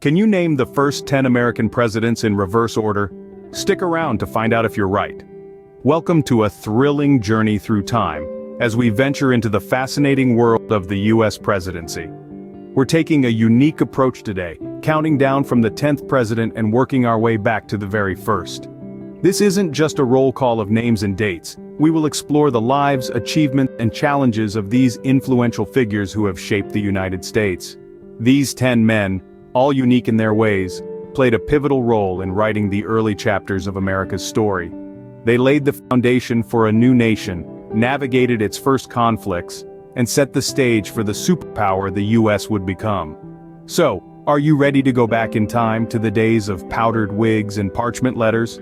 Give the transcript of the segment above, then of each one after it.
Can you name the first 10 American presidents in reverse order? Stick around to find out if you're right. Welcome to a thrilling journey through time, as we venture into the fascinating world of the US presidency. We're taking a unique approach today, counting down from the 10th president and working our way back to the very first. This isn't just a roll call of names and dates. We will explore the lives, achievements, and challenges of these influential figures who have shaped the United States. These 10 men, all unique in their ways, played a pivotal role in writing the early chapters of America's story. They laid the foundation for a new nation, navigated its first conflicts, and set the stage for the superpower the US would become. So, are you ready to go back in time to the days of powdered wigs and parchment letters?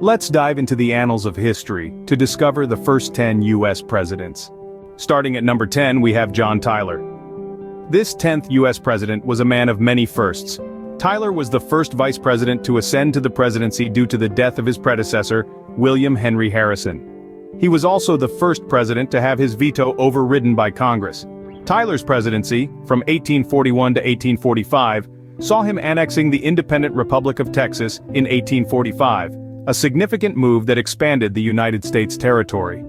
Let's dive into the annals of history to discover the first 10 US presidents. Starting at number 10, we have John Tyler. This 10th US president was a man of many firsts. Tyler was the first vice president to ascend to the presidency due to the death of his predecessor, William Henry Harrison. He was also the first president to have his veto overridden by Congress. Tyler's presidency, from 1841 to 1845, saw him annexing the independent Republic of Texas in 1845, a significant move that expanded the United States territory.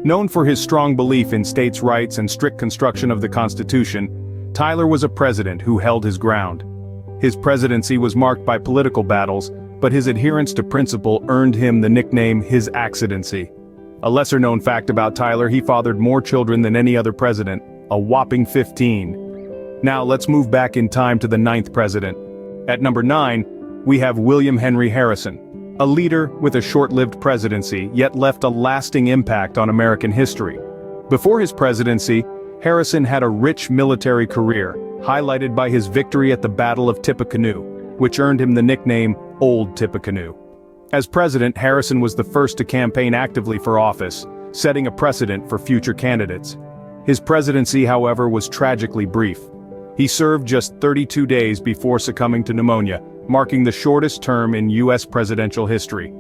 Known for his strong belief in states' rights and strict construction of the Constitution, Tyler was a president who held his ground. His presidency was marked by political battles, but his adherence to principle earned him the nickname His Accidency. A lesser-known fact about Tyler: he fathered more children than any other president, a whopping 15. Now let's move back in time to the 9th president. At number 9, we have William Henry Harrison, a leader with a short-lived presidency, yet left a lasting impact on American history. Before his presidency, Harrison had a rich military career, highlighted by his victory at the Battle of Tippecanoe, which earned him the nickname Old Tippecanoe. As president, Harrison was the first to campaign actively for office, setting a precedent for future candidates. His presidency, however, was tragically brief. He served just 32 days before succumbing to pneumonia, marking the shortest term in U.S. presidential history.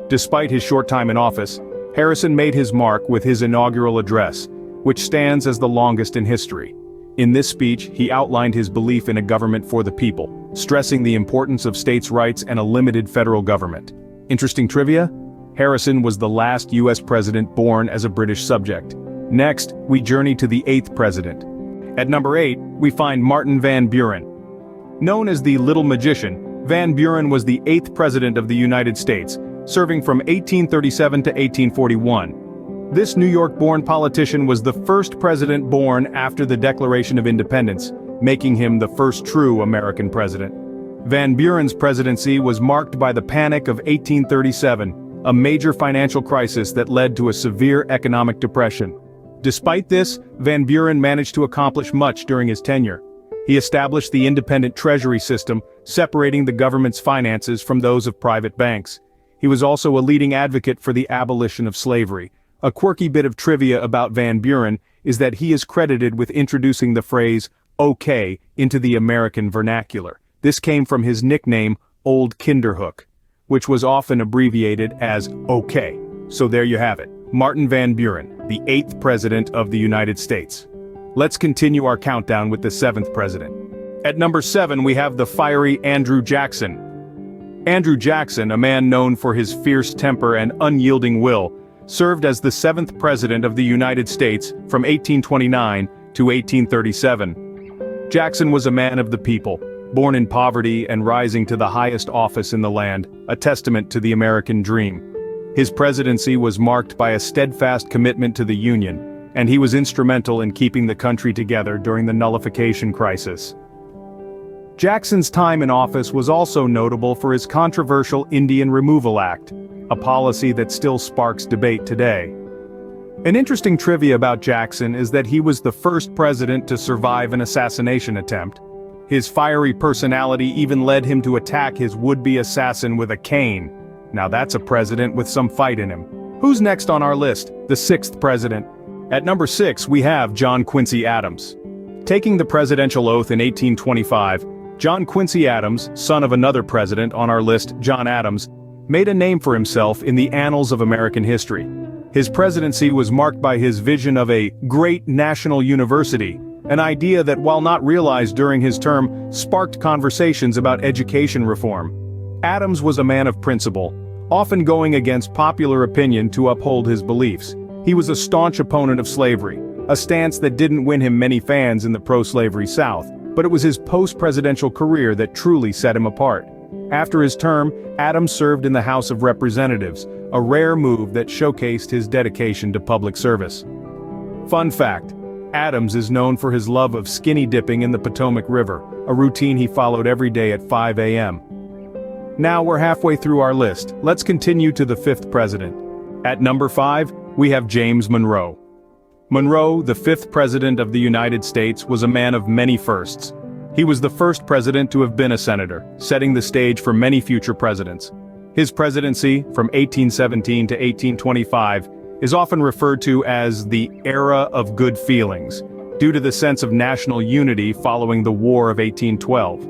Despite his short time in office, Harrison made his mark with his inaugural address, which stands as the longest in history. In this speech, he outlined his belief in a government for the people, stressing the importance of states' rights and a limited federal government. Interesting trivia? Harrison was the last U.S. president born as a British subject. Next, we journey to the 8th president. At number 8, we find Martin Van Buren. Known as the Little Magician, Van Buren was the 8th president of the United States, serving from 1837 to 1841. This New York-born politician was the first president born after the Declaration of Independence, making him the first true American president. Van Buren's presidency was marked by the Panic of 1837, a major financial crisis that led to a severe economic depression. Despite this, Van Buren managed to accomplish much during his tenure. He established the independent treasury system, separating the government's finances from those of private banks. He was also a leading advocate for the abolition of slavery. A quirky bit of trivia about Van Buren is that he is credited with introducing the phrase, "okay," into the American vernacular. This came from his nickname, Old Kinderhook, which was often abbreviated as OK. So there you have it, Martin Van Buren, the 8th president of the United States. Let's continue our countdown with the 7th president. At number 7, we have the fiery Andrew Jackson. Andrew Jackson, a man known for his fierce temper and unyielding will, served as the 7th president of the United States from 1829 to 1837. Jackson was a man of the people, born in poverty and rising to the highest office in the land, a testament to the American dream. His presidency was marked by a steadfast commitment to the Union, and he was instrumental in keeping the country together during the nullification crisis. Jackson's time in office was also notable for his controversial Indian Removal Act, a policy that still sparks debate today. An interesting trivia about Jackson is that he was the first president to survive an assassination attempt. His fiery personality even led him to attack his would-be assassin with a cane. Now that's a president with some fight in him. Who's next on our list? The 6th president. At number 6, we have John Quincy Adams. Taking the presidential oath in 1825, John Quincy Adams, son of another president on our list, John Adams, made a name for himself in the annals of American history. His presidency was marked by his vision of a great national university, an idea that, while not realized during his term, sparked conversations about education reform. Adams was a man of principle, often going against popular opinion to uphold his beliefs. He was a staunch opponent of slavery, a stance that didn't win him many fans in the pro-slavery South, but it was his post-presidential career that truly set him apart. After his term, Adams served in the House of Representatives, a rare move that showcased his dedication to public service. Fun fact: Adams is known for his love of skinny dipping in the Potomac River, a routine he followed every day at 5 a.m. Now we're halfway through our list. Let's continue to the fifth president. At number 5, we have James Monroe. Monroe, the fifth president of the United States, was a man of many firsts. He was the first president to have been a senator, setting the stage for many future presidents. His presidency, from 1817 to 1825, is often referred to as the era of good feelings, due to the sense of national unity following the War of 1812.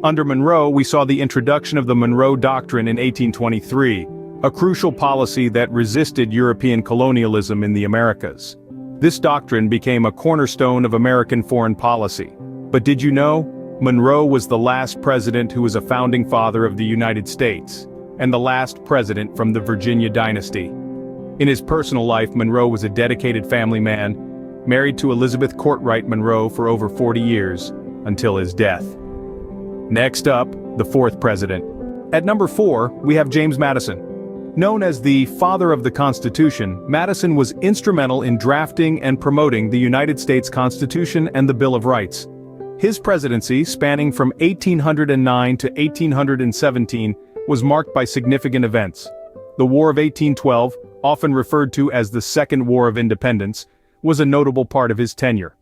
Under Monroe, we saw the introduction of the Monroe Doctrine in 1823, a crucial policy that resisted European colonialism in the Americas. This doctrine became a cornerstone of American foreign policy. But did you know? Monroe was the last president who was a founding father of the United States, and the last president from the Virginia dynasty. In his personal life, Monroe was a dedicated family man, married to Elizabeth Courtwright Monroe for over 40 years, until his death. Next up, the fourth president. At number 4, we have James Madison. Known as the father of the Constitution, Madison was instrumental in drafting and promoting the United States Constitution and the Bill of Rights. His presidency, spanning from 1809 to 1817, was marked by significant events. The War of 1812, often referred to as the Second War of Independence, was a notable part of his tenure.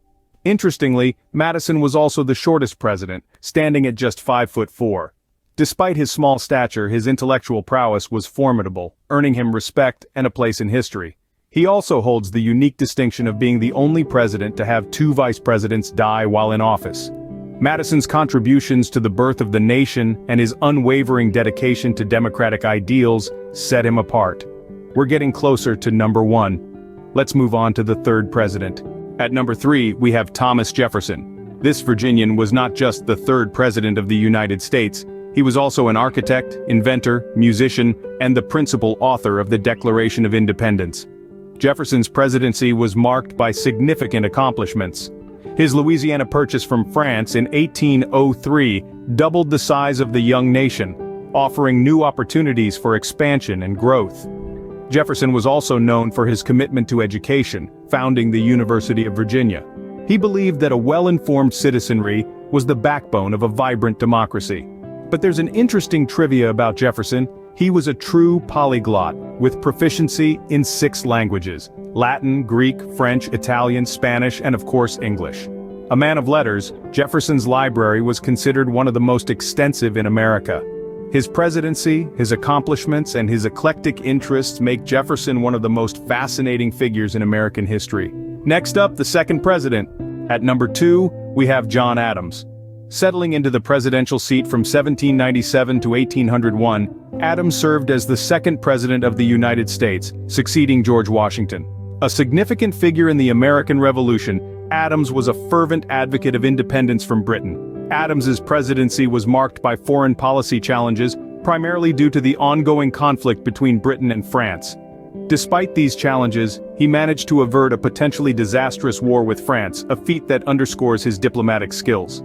Interestingly, Madison was also the shortest president, standing at just 5'4". Despite his small stature, his intellectual prowess was formidable, earning him respect and a place in history. He also holds the unique distinction of being the only president to have 2 vice presidents die while in office. Madison's contributions to the birth of the nation and his unwavering dedication to democratic ideals set him apart. We're getting closer to number 1. Let's move on to the third president. At number 3, we have Thomas Jefferson. This Virginian was not just the third president of the United States, he was also an architect, inventor, musician, and the principal author of the Declaration of Independence. Jefferson's presidency was marked by significant accomplishments. His Louisiana Purchase from France in 1803 doubled the size of the young nation, offering new opportunities for expansion and growth. Jefferson was also known for his commitment to education, founding the University of Virginia. He believed that a well-informed citizenry was the backbone of a vibrant democracy. But there's an interesting trivia about Jefferson. He was a true polyglot, with proficiency in 6 languages: Latin, Greek, French, Italian, Spanish, and of course English. A man of letters, Jefferson's library was considered one of the most extensive in America. His presidency, his accomplishments, and his eclectic interests make Jefferson one of the most fascinating figures in American history. Next up, the second president. At number 2, we have John Adams. Settling into the presidential seat from 1797 to 1801, Adams served as the second president of the United States, succeeding George Washington. A significant figure in the American Revolution, Adams was a fervent advocate of independence from Britain. Adams's presidency was marked by foreign policy challenges, primarily due to the ongoing conflict between Britain and France. Despite these challenges, he managed to avert a potentially disastrous war with France, a feat that underscores his diplomatic skills.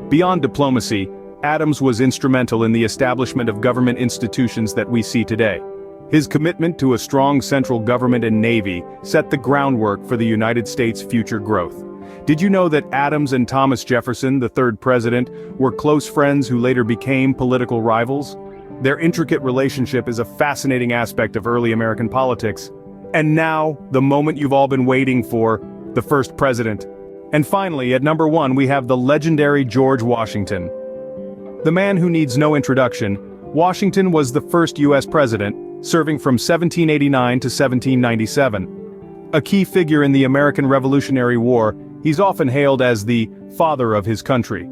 Beyond diplomacy, Adams was instrumental in the establishment of government institutions that we see today. His commitment to a strong central government and navy set the groundwork for the United States' future growth. Did you know that Adams and Thomas Jefferson, the third president, were close friends who later became political rivals? Their intricate relationship is a fascinating aspect of early American politics. And now, the moment you've all been waiting for, the first president. And finally, at number 1, we have the legendary George Washington. The man who needs no introduction, Washington was the first U.S. president, serving from 1789 to 1797. A key figure in the American Revolutionary War, he's often hailed as the father of his country.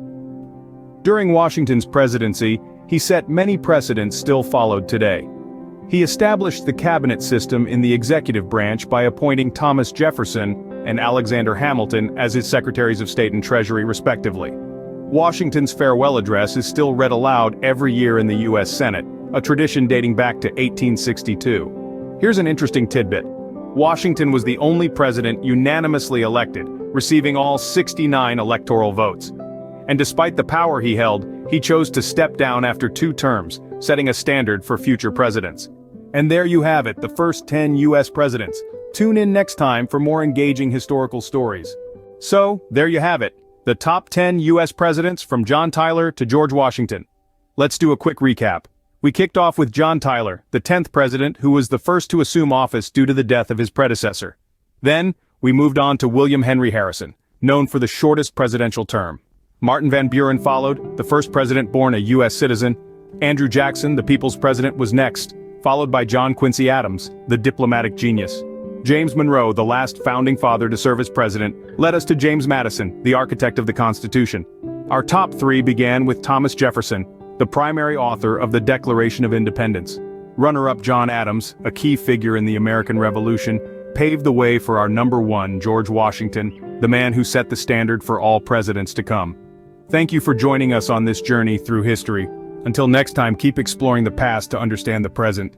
During Washington's presidency, he set many precedents still followed today. He established the cabinet system in the executive branch by appointing Thomas Jefferson and Alexander Hamilton as his Secretaries of State and Treasury respectively. Washington's farewell address is still read aloud every year in the U.S. Senate, a tradition dating back to 1862. Here's an interesting tidbit. Washington was the only president unanimously elected, receiving all 69 electoral votes. And despite the power he held, he chose to step down after 2 terms, setting a standard for future presidents. And there you have it, the first 10 U.S. presidents. Tune in next time for more engaging historical stories. So, there you have it, the top 10 U.S. presidents from John Tyler to George Washington. Let's do a quick recap. We kicked off with John Tyler, the 10th president who was the first to assume office due to the death of his predecessor. Then, we moved on to William Henry Harrison, known for the shortest presidential term. Martin Van Buren followed, the first president born a U.S. citizen. Andrew Jackson, the people's president, was next, followed by John Quincy Adams, the diplomatic genius. James Monroe, the last founding father to serve as president, led us to James Madison, the architect of the Constitution. Our top 3 began with Thomas Jefferson, the primary author of the Declaration of Independence. Runner-up John Adams, a key figure in the American Revolution, paved the way for our number 1, George Washington, the man who set the standard for all presidents to come. Thank you for joining us on this journey through history. Until next time, keep exploring the past to understand the present.